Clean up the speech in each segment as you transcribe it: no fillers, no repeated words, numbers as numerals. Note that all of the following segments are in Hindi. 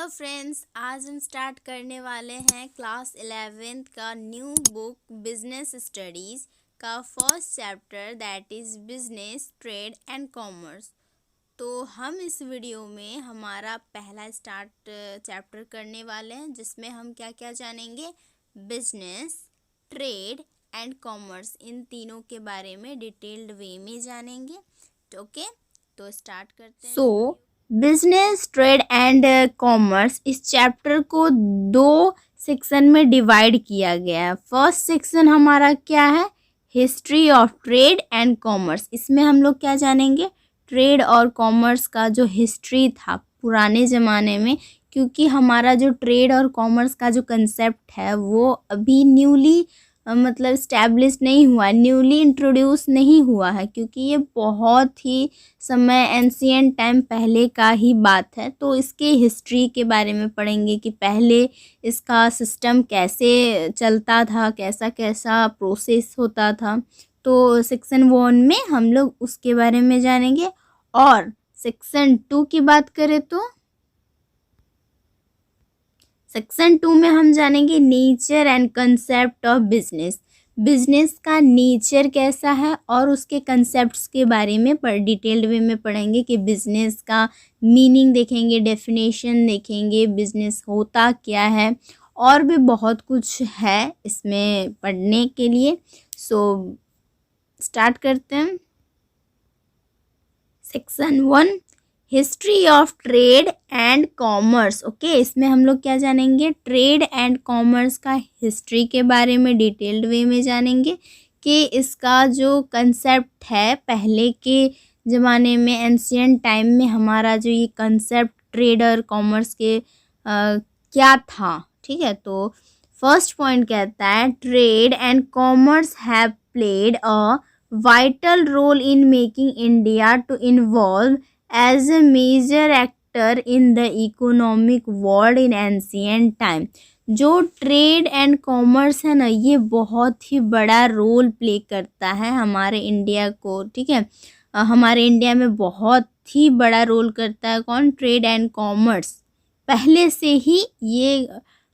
फ्रेंड्स, आज हम स्टार्ट करने वाले हैं क्लास 11th का न्यू बुक बिजनेस स्टडीज़ का first chapter that is business trade and commerce. तो हम इस वीडियो में हमारा पहला चैप्टर करने वाले हैं जिसमें हम क्या क्या जानेंगे, बिजनेस, ट्रेड एंड कॉमर्स, इन तीनों के बारे में डिटेल्ड वे में जानेंगे। ओके, तो स्टार्ट करते हैं। बिजनेस ट्रेड एंड कॉमर्स, इस चैप्टर को दो सेक्शन में डिवाइड किया गया है। फर्स्ट सेक्शन हमारा क्या है, history of trade and commerce. इसमें हम लोग क्या जानेंगे, ट्रेड और कॉमर्स का जो हिस्ट्री था पुराने ज़माने में, क्योंकि हमारा जो ट्रेड और कॉमर्स का जो कंसेप्ट है वो अभी न्यूली मतलब इस्टेब्लिश नहीं हुआ, न्यूली इंट्रोड्यूस नहीं हुआ है, क्योंकि ये बहुत ही समय एंशिएंट टाइम पहले का ही बात है। तो इसके हिस्ट्री के बारे में पढ़ेंगे कि पहले इसका सिस्टम कैसे चलता था, कैसा कैसा प्रोसेस होता था। तो सेक्शन 1 में हम लोग उसके बारे में जानेंगे। और सेक्शन 2 की बात करें तो सेक्शन 2 में हम जानेंगे nature and concept of business. Business का नेचर कैसा है और उसके कंसेप्ट्स के बारे में डिटेल्ड वे में पढ़ेंगे कि बिजनेस का मीनिंग देखेंगे, डेफिनेशन देखेंगे, बिजनेस होता क्या है, और भी बहुत कुछ है इसमें पढ़ने के लिए। सो स्टार्ट करते हैं। Section 1, history of trade and commerce. Okay, इसमें हम लोग क्या जानेंगे, ट्रेड एंड कॉमर्स का हिस्ट्री के बारे में डिटेल्ड वे में जानेंगे कि इसका जो कंसेप्ट है पहले के ज़माने में, एंशिएंट टाइम में, हमारा जो ये कंसेप्ट ट्रेड और कॉमर्स के क्या था। ठीक है, तो फर्स्ट पॉइंट कहता है, trade and commerce have played a vital role in making India to involve as a major actor in the economic world in ancient time। जो ट्रेड एंड कॉमर्स है ना, ये बहुत ही बड़ा रोल प्ले करता है हमारे इंडिया को। ठीक है, हमारे इंडिया में बहुत ही बड़ा रोल करता है कौन, ट्रेड एंड कॉमर्स। पहले से ही ये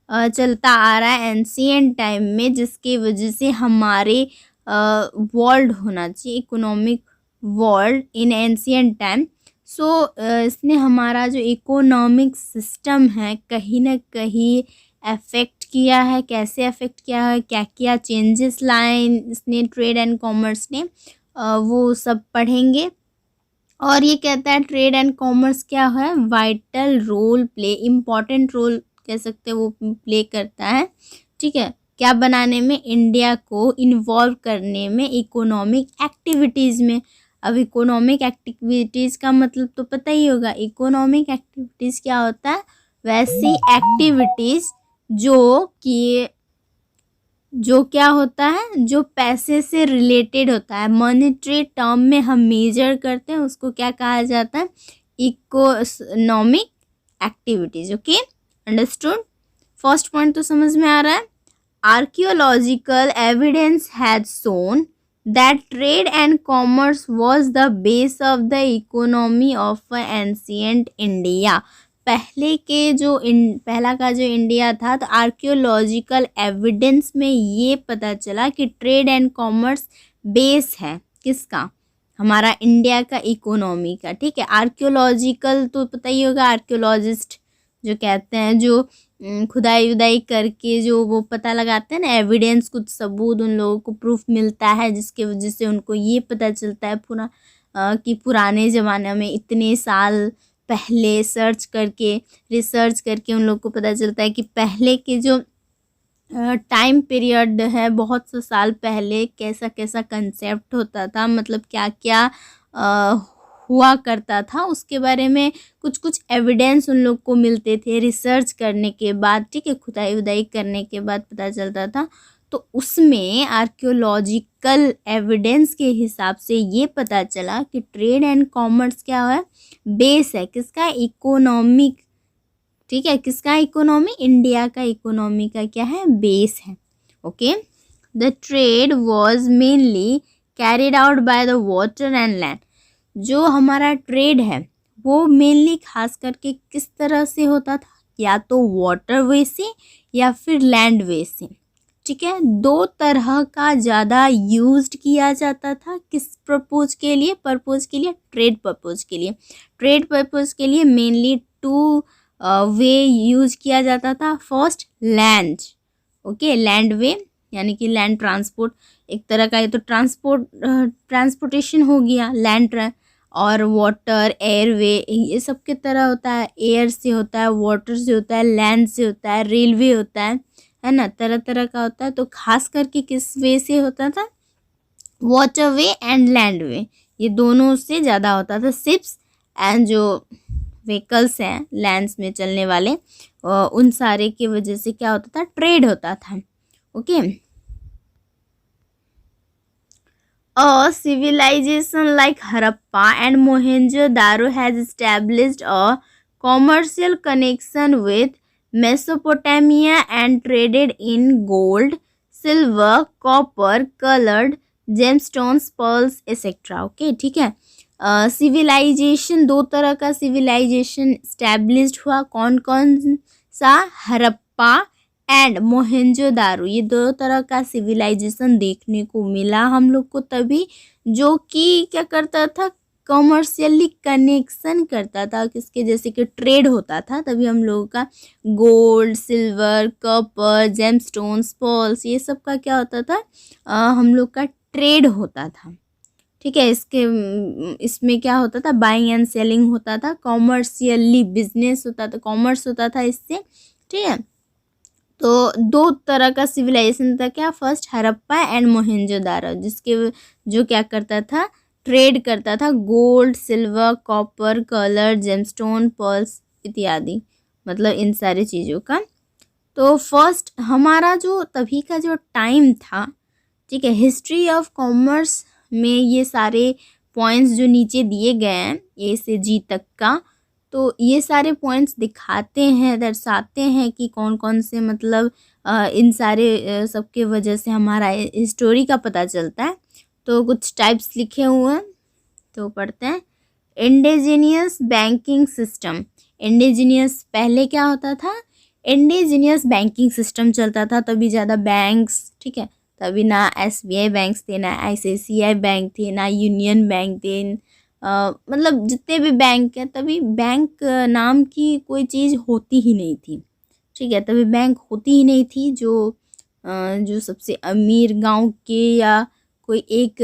चलता आ रहा है एंशिएंट टाइम में, जिसकी वजह से हमारे वर्ल्ड होना चाहिए, economic world in ancient time. So इसने हमारा जो इकोनॉमिक सिस्टम है कहीं ना कहीं अफेक्ट किया है। कैसे अफेक्ट किया है, क्या क्या चेंजेस लाए इसने ट्रेड एंड कॉमर्स ने, वो सब पढ़ेंगे। और ये कहता है ट्रेड एंड कॉमर्स क्या है, vital role play, important role कह सकते हैं वो प्ले करता है। ठीक है, क्या बनाने में, इंडिया को इन्वॉल्व करने में इकोनॉमिक एक्टिविटीज़ में। अब इकोनॉमिक एक्टिविटीज़ का मतलब तो पता ही होगा, इकोनॉमिक एक्टिविटीज़ क्या होता है, वैसी एक्टिविटीज़ जो क्या होता है, जो पैसे से रिलेटेड होता है, मॉनेटरी टर्म में हम मेजर करते हैं, उसको क्या कहा जाता है, economic activities. Okay, understood. First point तो समझ में आ रहा है। Archaeological evidence has shown that trade and commerce was the base of the economy of ancient India। पहले के जो पहला का जो इंडिया था, तो आर्कियोलॉजिकल एविडेंस में ये पता चला कि ट्रेड एंड कॉमर्स बेस है किसका, हमारा इंडिया का इकोनॉमी का। ठीक है, आर्कियोलॉजिकल तो पता ही होगा, आर्कियोलॉजिस्ट जो कहते हैं, जो खुदाई उदाई करके जो वो पता लगाते हैं ना, एविडेंस, कुछ सबूत, उन लोगों को प्रूफ मिलता है, जिसके वजह से उनको ये पता चलता है पूरा कि पुराने ज़माने में इतने साल पहले रिसर्च करके उन लोगों को पता चलता है कि पहले के जो टाइम पीरियड है, बहुत से साल पहले कैसा कैसा कंसेप्ट होता था, मतलब क्या क्या हुआ करता था, उसके बारे में कुछ कुछ एविडेंस उन लोग को मिलते थे रिसर्च करने के बाद। ठीक है, खुदाई उदाई करने के बाद पता चलता था। तो उसमें आर्कियोलॉजिकल एविडेंस के हिसाब से ये पता चला कि ट्रेड एंड कॉमर्स क्या है, बेस है किसका, इकोनॉमिक। ठीक है, किसका इकोनॉमी, इंडिया का इकोनॉमी का क्या है, बेस है। Okay, the trade was mainly carried out by the water and land. जो हमारा ट्रेड है वो मेनली खास करके किस तरह से होता था, या तो वाटर वे से या फिर लैंड वे से। ठीक है, दो तरह का ज़्यादा यूज्ड किया जाता था। किस पर्पज़ के लिए? ट्रेड पर्पज़ के लिए। ट्रेड पर्पज़ के लिए मेनली टू वे यूज किया जाता था। फर्स्ट लैंड, ओके, लैंड वे यानी कि लैंड ट्रांसपोर्ट एक तरह का, ये तो ट्रांसपोर्टेशन हो गया लैंड। और वाटर, एयरवे, ये सब की तरह होता है। एयर से होता है, वाटर से होता है, लैंड से होता है, रेलवे होता है ना, तरह तरह का होता है। तो खास करके किस वे से होता था? वाटर वे एंड लैंड वे, ये दोनों से ज़्यादा होता था। शिप्स एंड जो व्हीकल्स हैं लैंड्स में चलने वाले, उन सारे की वजह से क्या होता था? ट्रेड होता था। Okay, A civilization like Harappa and Mohenjo-daro has established a commercial connection with Mesopotamia and traded in gold, silver, copper, colored gemstones, pearls, etc. Okay, ठीक है। सिविलाइजेशन, दो तरह का सिविलाइजेशन एस्टैब्लिश्ड हुआ। कौन कौन सा? हरप्पा एंड मोहेंजोदारो, ये दो तरह का सिविलाइजेशन देखने को मिला हम लोग को तभी, जो कि क्या करता था? कमर्शियली कनेक्शन करता था। किसके? जैसे कि ट्रेड होता था, तभी हम लोगों का gold, silver, copper, gemstones, pearls, ये सब का क्या होता था? हम लोग का ट्रेड होता था। ठीक है, इसमें क्या होता था? बाइंग एंड सेलिंग होता था, कॉमर्शियली बिजनेस होता था, कॉमर्स होता था इससे। ठीक है, तो दो तरह का सिविलाइजेशन था। क्या? फर्स्ट हरप्पा एंड मोहेंजोदारो, जिसके जो क्या करता था? ट्रेड करता था gold, silver, copper, colour, gemstone, pearls इत्यादि, मतलब इन सारी चीज़ों का। तो फर्स्ट हमारा जो तभी का जो टाइम था, ठीक है, हिस्ट्री ऑफ कॉमर्स में ये सारे पॉइंट्स जो नीचे दिए गए हैं ए से जी तक का, तो ये सारे पॉइंट्स दिखाते हैं, दर्शाते हैं कि कौन कौन से, मतलब इन सारे सबके वजह से हमारा हिस्टोरी का पता चलता है। तो कुछ टाइप्स लिखे हुए हैं, तो पढ़ते हैं। Indigenous banking system. इंडिजीनियस पहले क्या होता था? इंडिजीनियस बैंकिंग सिस्टम चलता था, तभी ज़्यादा बैंक्स, ठीक है, तभी ना SBI बैंक्स थे, ना ICICI बैंक थे, ना यूनियन बैंक थे, मतलब जितने भी बैंक हैं, तभी बैंक नाम की कोई चीज़ होती ही नहीं थी। ठीक है, तभी बैंक होती ही नहीं थी। जो सबसे अमीर गांव के या कोई एक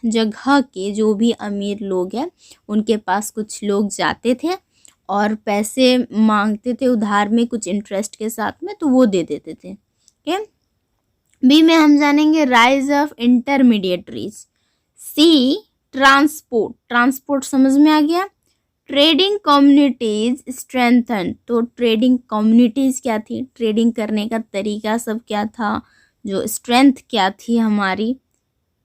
जगह के जो भी अमीर लोग हैं, उनके पास कुछ लोग जाते थे और पैसे मांगते थे उधार में, कुछ इंटरेस्ट के साथ में, तो वो दे देते थे। ठीक, बी में हम जानेंगे rise of intermediaries. C transport. Transport समझ में आ गया। Trading communities strengthen. तो ट्रेडिंग कम्युनिटीज क्या थी? ट्रेडिंग करने का तरीका सब क्या था? जो स्ट्रेंथ क्या थी हमारी?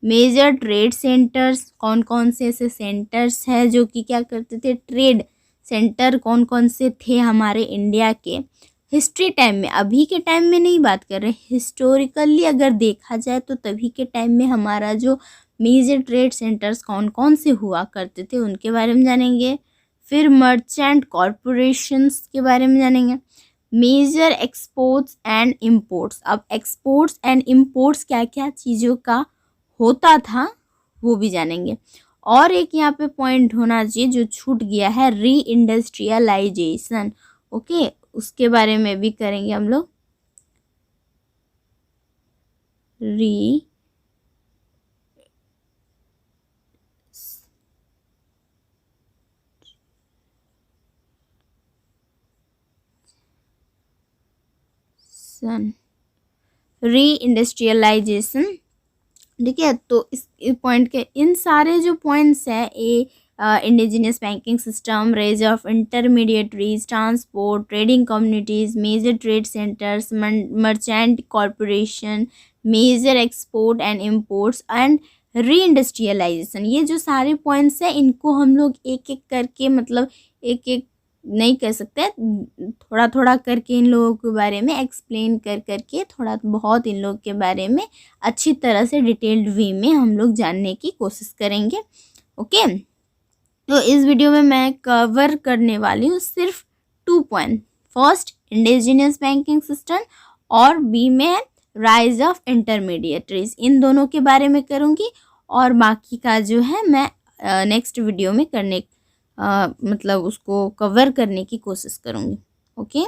Major trade centres. कौन कौन से ऐसे सेंटर्स हैं जो कि क्या करते थे? ट्रेड सेंटर कौन कौन से थे हमारे इंडिया के? हिस्ट्री टाइम में, अभी के टाइम में नहीं बात कर रहे, हिस्टोरिकली अगर देखा जाए तो तभी के टाइम में हमारा जो मेजर ट्रेड सेंटर्स कौन कौन से हुआ करते थे उनके बारे में जानेंगे। फिर मर्चेंट कॉरपोरेशंस के बारे में जानेंगे। Major exports and imports. अब एक्सपोर्ट्स एंड इंपोर्ट्स क्या क्या चीज़ों का होता था वो भी जानेंगे। और एक यहाँ पे पॉइंट होना चाहिए जो छूट गया है, री इंडस्ट्रियलाइजेशन। ओके, उसके बारे में भी करेंगे हम लोग। री इंडस्ट्रियलाइजेशन। ठीक है, तो इस पॉइंट के इन सारे जो पॉइंट्स हैं, indigenous banking system, raise of intermediaries, transport, trading communities, major trade centres, merchant corporation, major export and imports and reindustrialisation, ये जो सारे पॉइंट्स हैं इनको हम लोग एक एक करके, मतलब एक एक नहीं कह सकते, थोड़ा थोड़ा करके इन लोगों के बारे में एक्सप्लेन कर करके थोड़ा बहुत इन लोग के बारे में अच्छी तरह से डिटेल्ड वे में हम लोग जानने की कोशिश करेंगे। ओके, तो इस वीडियो में मैं कवर करने वाली हूँ सिर्फ 2 point. First indigenous banking system और बी में है राइज ऑफ इंटरमीडिएटरीज। इन दोनों के बारे में करूँगी और बाकी का जो है मैं नेक्स्ट वीडियो में करने मतलब उसको कवर करने की कोशिश करूँगी। ओके,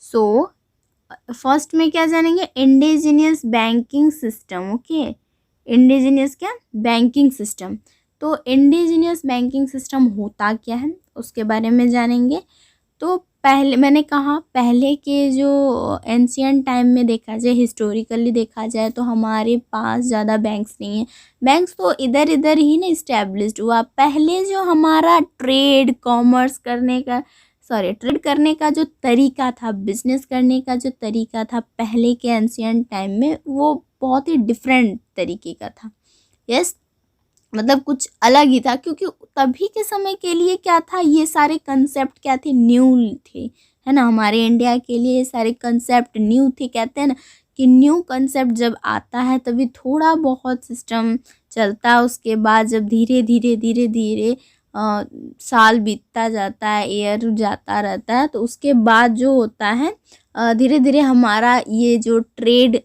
सो फर्स्ट में क्या जानेंगे, indigenous banking system. Okay, indigenous क्या, बैंकिंग सिस्टम। तो इंडिजिनियस बैंकिंग सिस्टम होता क्या है उसके बारे में जानेंगे। तो पहले मैंने कहा, पहले के जो एंशियंट टाइम में देखा जाए, हिस्टोरिकली देखा जाए तो हमारे पास ज़्यादा बैंक्स नहीं है। बैंक्स तो इधर इधर ही ना इस्टेब्लिश्ड हुआ। पहले जो हमारा ट्रेड करने का जो तरीका था, बिजनेस करने का जो तरीका था पहले के एंशियंट टाइम में, वो बहुत ही डिफरेंट तरीके का था। यस, मतलब कुछ अलग ही था, क्योंकि तभी के समय के लिए क्या था, ये सारे कंसेप्ट क्या थे, न्यू थे, है ना। हमारे इंडिया के लिए ये सारे कंसेप्ट न्यू थे। कहते हैं ना कि न्यू कंसेप्ट जब आता है तभी थोड़ा बहुत सिस्टम चलता है, उसके बाद जब धीरे धीरे साल बीतता जाता है, ईयर जाता रहता है, तो उसके बाद जो होता है धीरे धीरे हमारा ये जो ट्रेड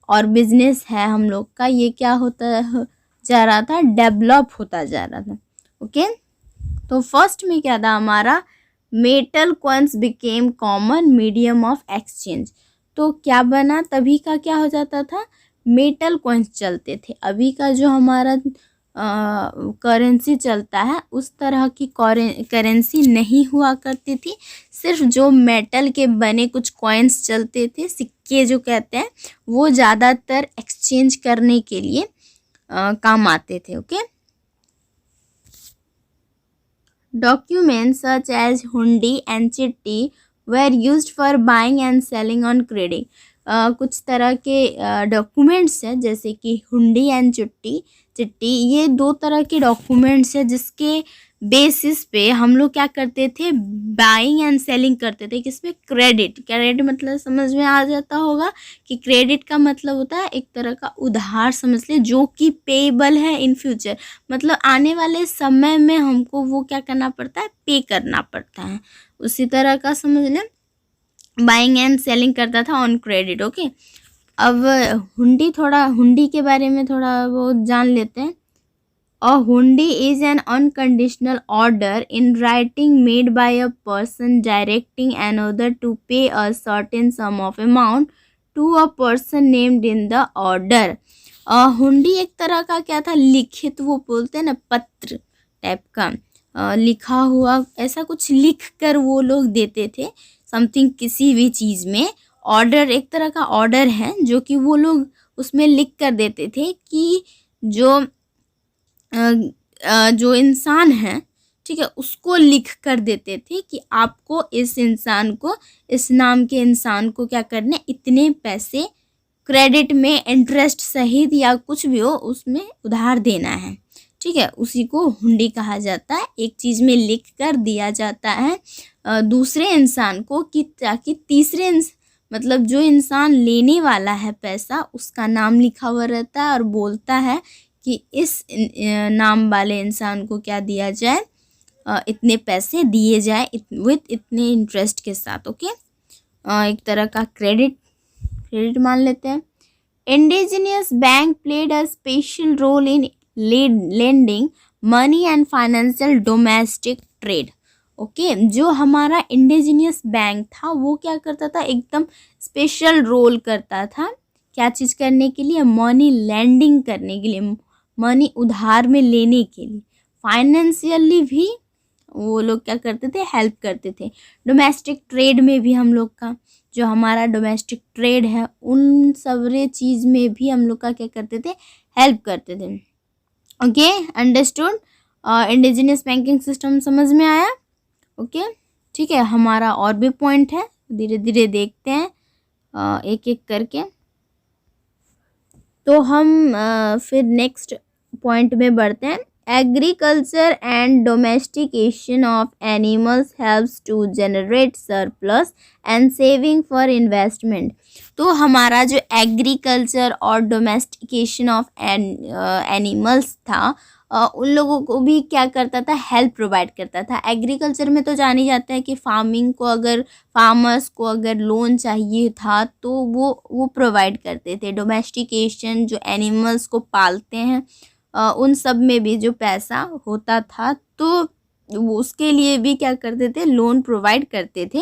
और बिजनेस है हम लोग का, ये क्या होता जा रहा था, डेवलप होता जा रहा था। ओके, तो फर्स्ट में क्या था हमारा, metal coins became common medium of exchange. तो क्या बना, तभी का क्या हो जाता था, मेटल कॉइन्स चलते थे। अभी का जो हमारा करेंसी चलता है उस तरह की करेंसी नहीं हुआ करती थी। सिर्फ जो मेटल के बने कुछ कॉइन्स चलते थे, सिक्के जो कहते हैं, वो ज़्यादातर एक्सचेंज करने के लिए काम आते थे। ओके, डॉक्यूमेंट्स सच एज हुंडी एंड चिट्टी where used for buying and selling on credit. कुछ तरह के डॉक्यूमेंट्स हैं, जैसे कि हुंडी एंड चिट्टी, ये दो तरह के डॉक्यूमेंट्स हैं जिसके बेसिस पे हम लोग क्या करते थे, बाइंग एंड सेलिंग करते थे। किसमें, क्रेडिट मतलब समझ में आ जाता होगा कि क्रेडिट का मतलब होता है एक तरह का उधार समझ ले, जो कि पेएबल है इन फ्यूचर, मतलब आने वाले समय में हमको वो क्या करना पड़ता है, पे करना पड़ता है। उसी तरह का समझ लें, बाइंग एंड सेलिंग करता था ऑन क्रेडिट। ओके, अब हुंडी के बारे में थोड़ा वो जान लेते हैं। A hundi is an unconditional order in writing made by a person directing another to pay a certain sum of amount to a person named in the order. हुंडी एक तरह का क्या था, लिखित, वो बोलते हैं ना पत्र टाइप का, लिखा हुआ ऐसा कुछ लिख कर वो लोग देते थे समथिंग, किसी भी चीज़ में। ऑर्डर एक तरह का ऑर्डर है जो कि वो लोग उसमें लिख कर देते थे कि जो इंसान है, ठीक है, उसको लिख कर देते थे कि आपको इस इंसान को, इस नाम के इंसान को क्या करने, इतने पैसे क्रेडिट में इंटरेस्ट सहित या कुछ भी हो उसमें उधार देना है। ठीक है, उसी को हुंडी कहा जाता है। एक चीज़ में लिख कर दिया जाता है दूसरे इंसान को कि ताकि तीसरे मतलब जो इंसान लेने वाला है पैसा, उसका नाम लिखा हुआ रहता है और बोलता है कि इस नाम वाले इंसान को क्या दिया जाए, इतने पैसे दिए जाए विथ इतने इंटरेस्ट के साथ। ओके, एक तरह का क्रेडिट मान लेते हैं। Indigenous bank played a special role in lending money and financial domestic trade. Okay, जो हमारा इंडिजिनियस बैंक था वो क्या करता था, एकदम स्पेशल रोल करता था। क्या चीज़ करने के लिए, मनी लैंडिंग करने के लिए, मनी उधार में लेने के लिए। फाइनेंशियली भी वो लोग क्या करते थे, हेल्प करते थे। डोमेस्टिक ट्रेड में भी हम लोग का जो हमारा डोमेस्टिक ट्रेड है, उन सारे चीज़ में भी हम लोग का क्या करते थे, हेल्प करते थे। Okay, understood. Indigenous banking system समझ में आया। ओके, ठीक है, हमारा और भी पॉइंट है, धीरे धीरे देखते हैं एक एक करके। तो हम फिर नेक्स्ट पॉइंट में बढ़ते हैं। Agriculture and domestication of animals helps to generate surplus and saving for investment. तो हमारा जो एग्रीकल्चर और डोमेस्टिकेशन ऑफ एनिमल्स था, उन लोगों को भी क्या करता था, हेल्प प्रोवाइड करता था। एग्रीकल्चर में तो जान ही जाता है कि फार्मर्स को अगर लोन चाहिए था तो वो प्रोवाइड करते थे। डोमेस्टिकेशन, जो एनिमल्स को पालते हैं उन सब में भी जो पैसा होता था तो उसके लिए भी क्या करते थे, लोन प्रोवाइड करते थे।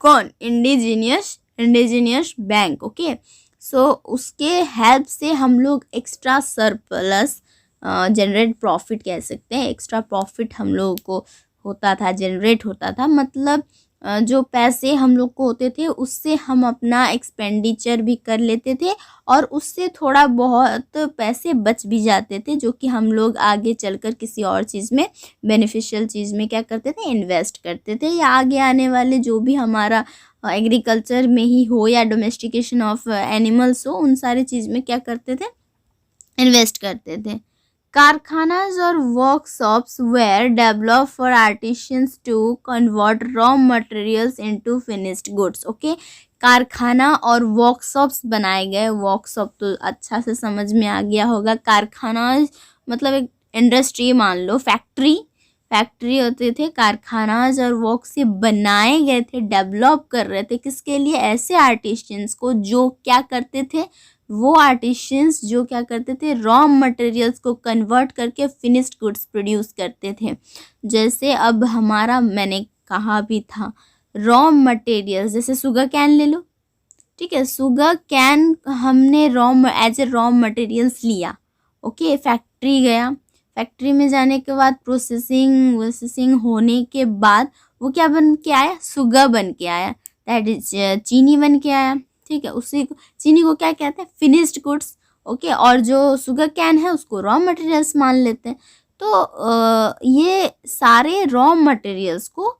कौन? Indigenous bank. ओके, सो उसके हेल्प से हम लोग एक्स्ट्रा सरप्लस जनरेट प्रॉफिट कह सकते हैं, एक्स्ट्रा प्रॉफिट हम लोगों को होता था, जनरेट होता था। मतलब जो पैसे हम लोग को होते थे उससे हम अपना एक्सपेंडिचर भी कर लेते थे और उससे थोड़ा बहुत पैसे बच भी जाते थे, जो कि हम लोग आगे चलकर किसी और चीज़ में, बेनिफिशियल चीज़ में क्या करते थे, इन्वेस्ट करते थे, या आगे आने वाले जो भी हमारा एग्रीकल्चर में ही हो या डोमेस्टिकेशन ऑफ एनिमल्स हो, उन सारी चीज़ में क्या करते थे, इन्वेस्ट करते थे। कारखानाज और workshops were develop for artisans to convert raw materials into finished goods. Okay, कारखाना और वर्कशॉप्स बनाए गए। वर्कशॉप तो अच्छा से समझ में आ गया होगा। कारखाना मतलब एक इंडस्ट्री, मान लो फैक्ट्री होते थे। कारखानाज और वर्क से बनाए गए थे, डेवलप कर रहे थे किसके लिए, ऐसे आर्टिशियंस को जो क्या करते थे, वो आर्टिशियंस जो क्या करते थे, रॉ मटेरियल्स को कन्वर्ट करके फिनिश्ड गुड्स प्रोड्यूस करते थे। जैसे अब हमारा, मैंने कहा भी था, रॉ मटेरियल्स, जैसे शुगर कैन ले लो, ठीक है, शुगर कैन हमने एज ए रॉ मटेरियल्स लिया। ओके, फैक्ट्री गया, फैक्ट्री में जाने के बाद प्रोसेसिंग होने के बाद वो क्या बन के आया, शुगर बन के आया, दैट इज चीनी बन के आया। ठीक है, चीनी को क्या कहते हैं, फिनिश्ड गुड्स। ओके, और जो शुगर कैन है उसको रॉ मटेरियल्स मान लेते हैं। तो ये सारे रॉ मटेरियल्स को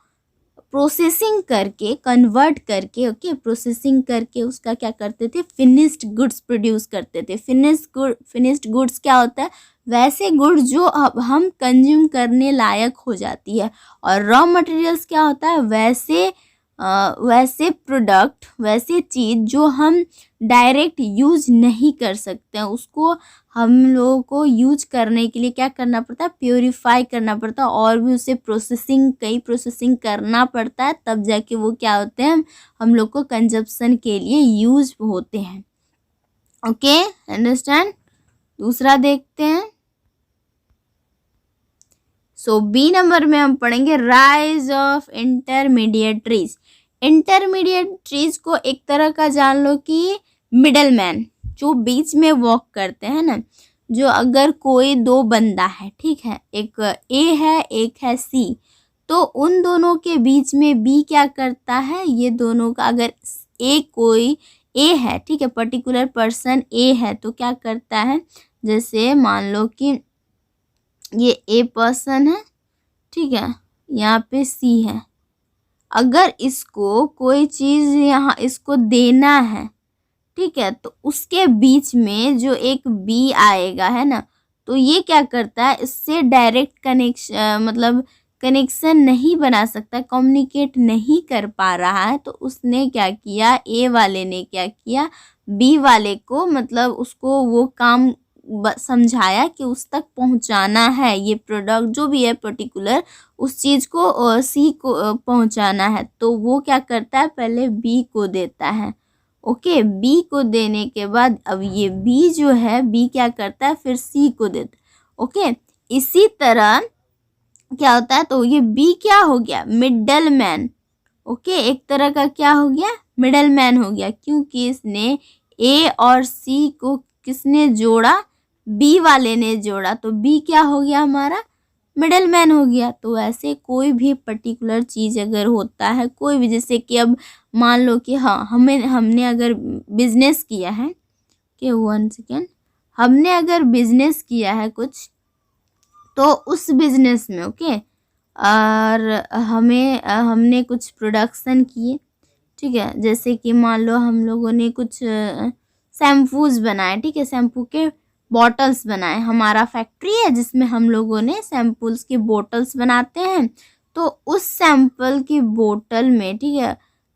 प्रोसेसिंग करके, कन्वर्ट करके, ओके, प्रोसेसिंग करके उसका क्या करते थे, फिनिश्ड गुड्स प्रोड्यूस करते थे। फिनिश्ड गुड्स क्या होता है, वैसे गुड्स जो अब हम कंज्यूम करने लायक हो जाती है। और रॉ मटेरियल्स क्या होता है, वैसे प्रोडक्ट, वैसे चीज़ जो हम डायरेक्ट यूज नहीं कर सकते हैं, उसको हम लोगों को यूज करने के लिए क्या करना पड़ता है, प्योरीफाई करना पड़ता है, और भी उसे कई प्रोसेसिंग करना पड़ता है, तब जाके वो क्या होते हैं, हम लोग को कंजप्शन के लिए यूज होते हैं। Okay, understand. दूसरा देखते हैं। सो बी नंबर में हम पढ़ेंगे राइज ऑफ इंटरमीडिएटरीज। इंटरमीडिएटरीज को एक तरह का जान लो कि मिडल मैन, जो बीच में वॉक करते हैं ना। जो अगर कोई दो बंदा है, ठीक है, एक ए है एक है सी, तो उन दोनों के बीच में बी क्या करता है, ये दोनों का, अगर कोई ए है, ठीक है, पर्टिकुलर पर्सन ए है, तो क्या करता है, जैसे मान लो कि ये ए पर्सन है, ठीक है, यहाँ पे सी है। अगर इसको कोई चीज़ यहाँ इसको देना है, ठीक है, तो उसके बीच में जो एक बी आएगा, है ना, तो ये क्या करता है, इससे डायरेक्ट कनेक्शन नहीं बना सकता, कम्युनिकेट नहीं कर पा रहा है। तो उसने क्या किया, ए वाले ने क्या किया, बी वाले को, मतलब उसको वो काम समझाया कि उस तक पहुंचाना है, ये प्रोडक्ट जो भी है पर्टिकुलर, उस चीज़ को सी को पहुंचाना है। तो वो क्या करता है, पहले बी को देता है। ओके, बी को देने के बाद अब ये बी जो है, बी क्या करता है, फिर सी को देता है। ओके, इसी तरह क्या होता है, तो ये बी क्या हो गया, मिडल मैन। ओके, एक तरह का क्या हो गया, मिडल मैन हो गया, क्योंकि इसने ए और सी को किसने जोड़ा, बी वाले ने जोड़ा, तो बी क्या हो गया, हमारा मिडल मैन हो गया। तो ऐसे कोई भी पर्टिकुलर चीज़ अगर होता है, कोई भी, जैसे कि अब मान लो कि हाँ, हमने अगर बिजनेस किया है, कि 1 सेकेंड, हमने अगर बिजनेस किया है कुछ, तो उस बिजनेस में, ओके, और हमने कुछ प्रोडक्शन किए, ठीक है, जैसे कि मान लो हम लोगों ने कुछ शैम्पूज बनाए, ठीक है, शैम्पू के बॉटल्स बनाए। हमारा फैक्ट्री है जिसमें हम लोगों ने शैम्पूल्स की बोटल्स बनाते हैं। तो उस सैंपल की बोतल में, ठीक है,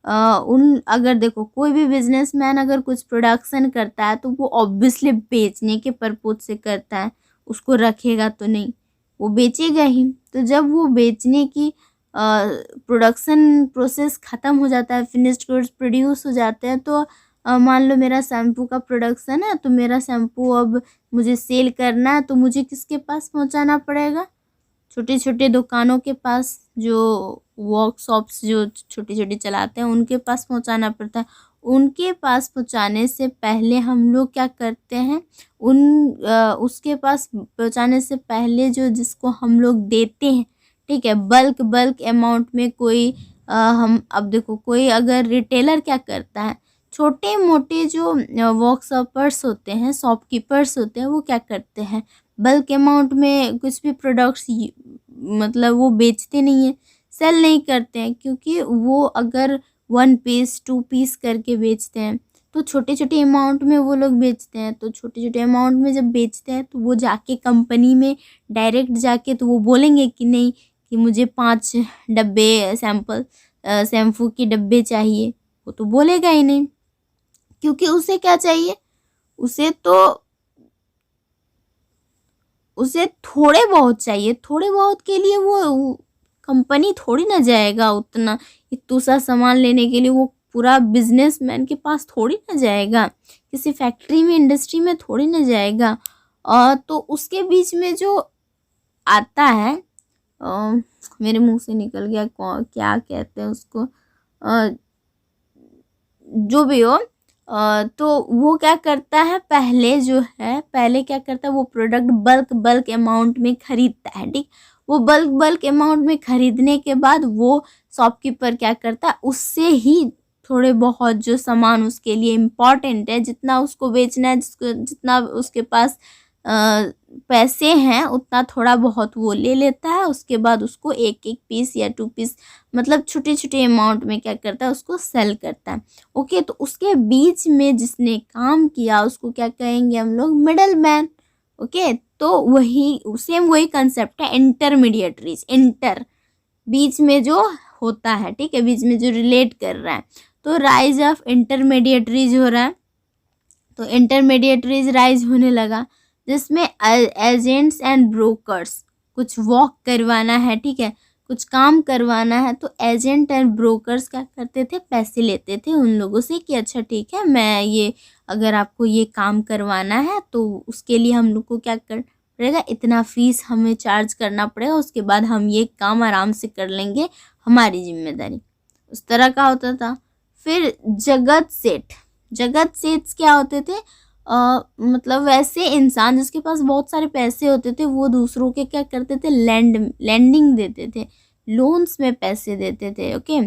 अगर देखो कोई भी बिजनेसमैन अगर कुछ प्रोडक्शन करता है तो वो ऑब्वियसली बेचने के पर्पज से करता है, उसको रखेगा तो नहीं, वो बेचेगा ही। तो जब वो बेचने की प्रोडक्शन प्रोसेस ख़त्म हो जाता है, फिनिश्ड गुड्स प्रोड्यूस हो जाते हैं, तो मान लो मेरा शैम्पू का प्रोडक्शन है, तो मेरा शैम्पू अब मुझे सेल करना है, तो मुझे किसके पास पहुंचाना पड़ेगा? छोटे छोटे दुकानों के पास, जो वर्कशॉप्स जो छोटी छोटी चलाते हैं उनके पास पहुंचाना पड़ता है। उनके पास पहुंचाने से पहले हम लोग क्या करते हैं, उसके पास पहुंचाने से पहले जो जिसको हम लोग देते हैं, ठीक है, बल्क अमाउंट में कोई हम अब देखो, कोई अगर रिटेलर क्या करता है, छोटे मोटे जो वर्कशॉपर्स होते हैं, शॉपकीपर्स होते हैं, वो क्या करते हैं, बल्क अमाउंट में कुछ भी प्रोडक्ट्स मतलब वो बेचते नहीं हैं, सेल नहीं करते हैं, क्योंकि वो अगर 1 पीस 2 पीस करके बेचते हैं तो छोटे छोटे अमाउंट में वो लोग बेचते हैं। तो छोटे छोटे अमाउंट में जब बेचते हैं तो वो जाके कंपनी में डायरेक्ट जाके तो वो बोलेंगे कि नहीं, कि मुझे 5 डब्बे शैम्पू के डब्बे चाहिए, वो तो बोलेगा ही नहीं, क्योंकि उसे क्या चाहिए, उसे थोड़े बहुत चाहिए। थोड़े बहुत के लिए वो कंपनी थोड़ी ना जाएगा, उतना इतना सामान लेने के लिए वो पूरा बिजनेसमैन के पास थोड़ी ना जाएगा, किसी फैक्ट्री में इंडस्ट्री में थोड़ी ना जाएगा। तो उसके बीच में जो आता है, मेरे मुंह से निकल गया, क्या कहते हैं उसको, जो भी हो, तो वो क्या करता है, पहले क्या करता है, वो प्रोडक्ट बल्क अमाउंट में खरीदता है, ठीक। वो बल्क अमाउंट में खरीदने के बाद वो शॉपकीपर क्या करता है, उससे ही थोड़े बहुत जो सामान उसके लिए इम्पॉर्टेंट है, जितना उसको बेचना है, जितना उसके पास पैसे हैं, उतना थोड़ा बहुत वो ले लेता है। उसके बाद उसको 1 पीस या 2 पीस, मतलब छोटे छोटे अमाउंट में क्या करता है, उसको सेल करता है। ओके, तो उसके बीच में जिसने काम किया उसको क्या कहेंगे हम लोग, मिडल मैन। ओके, तो वही कंसेप्ट है, इंटरमीडिएटरीज, बीच में जो होता है, ठीक है, बीच में जो रिलेट कर रहा है। तो राइज ऑफ इंटरमीडिएटरीज हो रहा है, तो इंटरमीडिएटरीज राइज होने लगा, जिसमें एजेंट्स एंड ब्रोकर्स, कुछ वॉक करवाना है, ठीक है, कुछ काम करवाना है, तो एजेंट एंड ब्रोकर्स क्या करते थे, पैसे लेते थे उन लोगों से कि अच्छा ठीक है, मैं ये अगर आपको ये काम करवाना है तो उसके लिए हम लोग को क्या कर पड़ेगा, इतना फीस हमें चार्ज करना पड़ेगा, उसके बाद हम ये काम आराम से कर लेंगे, हमारी जिम्मेदारी, उस तरह का होता था। फिर जगत सेठ क्या होते थे, मतलब वैसे इंसान जिसके पास बहुत सारे पैसे होते थे, वो दूसरों के क्या करते थे, लैंडिंग देते थे, लोन्स में पैसे देते थे। ओके,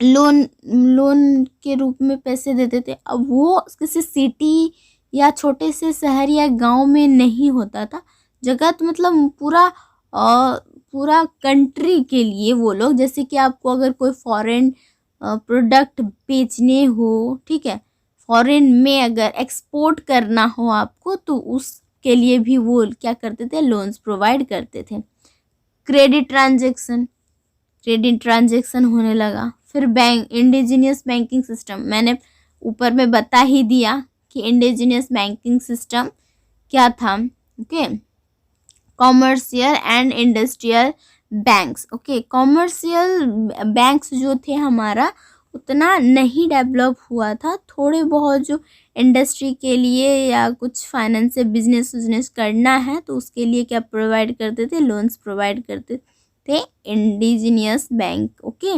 लोन के रूप में पैसे देते थे। अब वो किसी सिटी या छोटे से शहर या गांव में नहीं होता था, जगत मतलब पूरा कंट्री के लिए वो लोग, जैसे कि आपको अगर कोई फॉरेन प्रोडक्ट बेचने हो, ठीक है, फॉरेन में अगर एक्सपोर्ट करना हो आपको, तो उसके लिए भी वो क्या करते थे, लोन्स प्रोवाइड करते थे। क्रेडिट ट्रांजैक्शन होने लगा। फिर इंडिजीनियस बैंकिंग सिस्टम, मैंने ऊपर में बता ही दिया कि इंडिजीनियस बैंकिंग सिस्टम क्या था। Okay, commercial and industrial banks. Okay, commercial banks जो थे हमारा उतना नहीं डेवलप हुआ था, थोड़े बहुत जो इंडस्ट्री के लिए या कुछ फाइनेंस से बिजनेस करना है तो उसके लिए क्या प्रोवाइड करते थे, लोन्स प्रोवाइड करते थे इंडिजीनियस बैंक। ओके,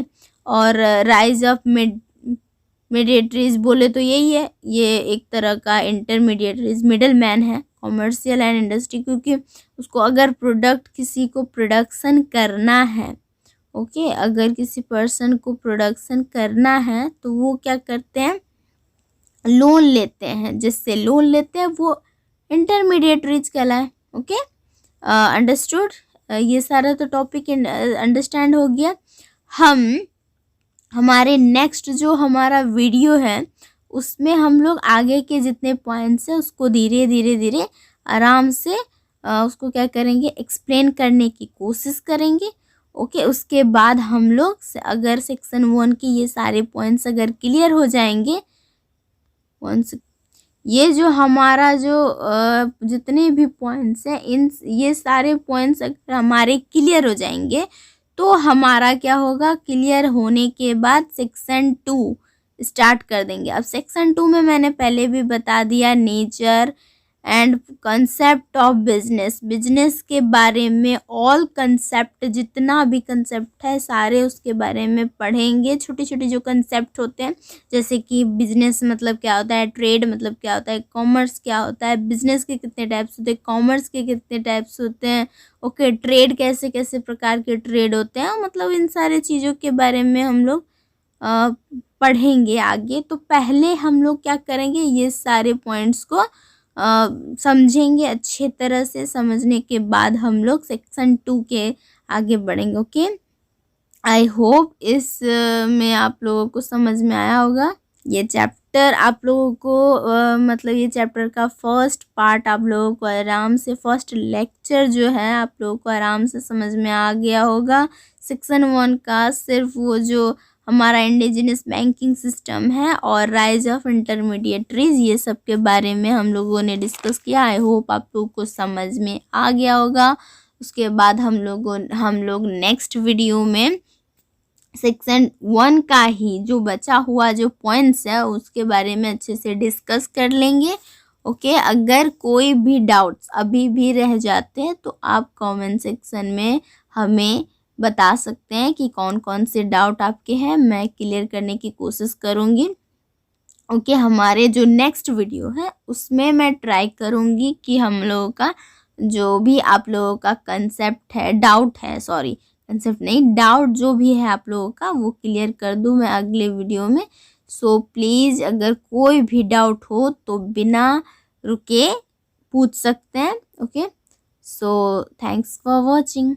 और राइज ऑफ मीडिएटरीज बोले तो यही है, ये एक तरह का इंटरमीडिएटरीज, मिडल मैन है, कॉमर्शियल एंड इंडस्ट्री, क्योंकि उसको अगर किसी को प्रोडक्शन करना है, ओके, अगर किसी पर्सन को प्रोडक्शन करना है तो वो क्या करते हैं, लोन लेते हैं, जिससे लोन लेते हैं वो इंटरमीडिएटरीज कहलाए। ओके, अंडरस्टूड, ये सारा तो टॉपिक अंडरस्टैंड हो गया। हमारे नेक्स्ट जो हमारा वीडियो है उसमें हम लोग आगे के जितने पॉइंट्स हैं उसको धीरे धीरे आराम से उसको क्या करेंगे, एक्सप्लेन करने की कोशिश करेंगे। ओके, उसके बाद हम लोग अगर सेक्शन 1 के ये सारे पॉइंट्स अगर क्लियर हो जाएंगे, ये जो हमारा जो जितने भी पॉइंट्स हैं, ये सारे पॉइंट्स अगर हमारे क्लियर हो जाएंगे तो हमारा क्या होगा, क्लियर होने के बाद सेक्शन 2 स्टार्ट कर देंगे। अब सेक्शन 2 में मैंने पहले भी बता दिया, nature and concept of business, business के बारे में ऑल कंसेप्ट, जितना भी कंसेप्ट है सारे उसके बारे में पढ़ेंगे। छोटे छोटे जो कंसेप्ट होते हैं, जैसे कि बिजनेस मतलब क्या होता है, ट्रेड मतलब क्या होता है, कॉमर्स क्या होता है, बिजनेस के कितने टाइप्स होते हैं, कॉमर्स के कितने टाइप्स होते हैं, ओके, ट्रेड कैसे कैसे प्रकार के ट्रेड होते हैं, मतलब इन सारे चीज़ों के बारे में हम लोग पढ़ेंगे आगे। तो पहले हम लोग क्या करेंगे, ये सारे पॉइंट्स को समझेंगे अच्छे तरह से। समझने के बाद हम लोग सेक्शन 2 के आगे बढ़ेंगे। ओके, आई होप इस में आप लोगों को समझ में आया होगा। ये चैप्टर आप लोगों को मतलब ये चैप्टर का फर्स्ट पार्ट आप लोगों को आराम से, फर्स्ट लेक्चर जो है आप लोगों को आराम से समझ में आ गया होगा। सेक्शन 1 का सिर्फ वो जो हमारा इंडिजिनस बैंकिंग सिस्टम है और राइज ऑफ इंटरमीडिएटरीज, ये सब के बारे में हम लोगों ने डिस्कस किया। आई होप आप लोगों को समझ में आ गया होगा। उसके बाद हम लोग नेक्स्ट वीडियो में सेक्शन 1 का ही जो बचा हुआ जो पॉइंट्स है उसके बारे में अच्छे से डिस्कस कर लेंगे। ओके, अगर कोई भी डाउट्स अभी भी रह जाते हैं तो आप कमेंट सेक्शन में हमें बता सकते हैं कि कौन कौन से डाउट आपके हैं, मैं क्लियर करने की कोशिश करूँगी। ओके, हमारे जो नेक्स्ट वीडियो है उसमें मैं ट्राई करूँगी कि हम लोगों का जो भी आप लोगों का कंसेप्ट है, डाउट है, सॉरी कंसेप्ट नहीं, डाउट जो भी है आप लोगों का वो क्लियर कर दूँ मैं अगले वीडियो में। सो प्लीज़ अगर कोई भी डाउट हो तो बिना रुके पूछ सकते हैं। Okay, so thanks for watching.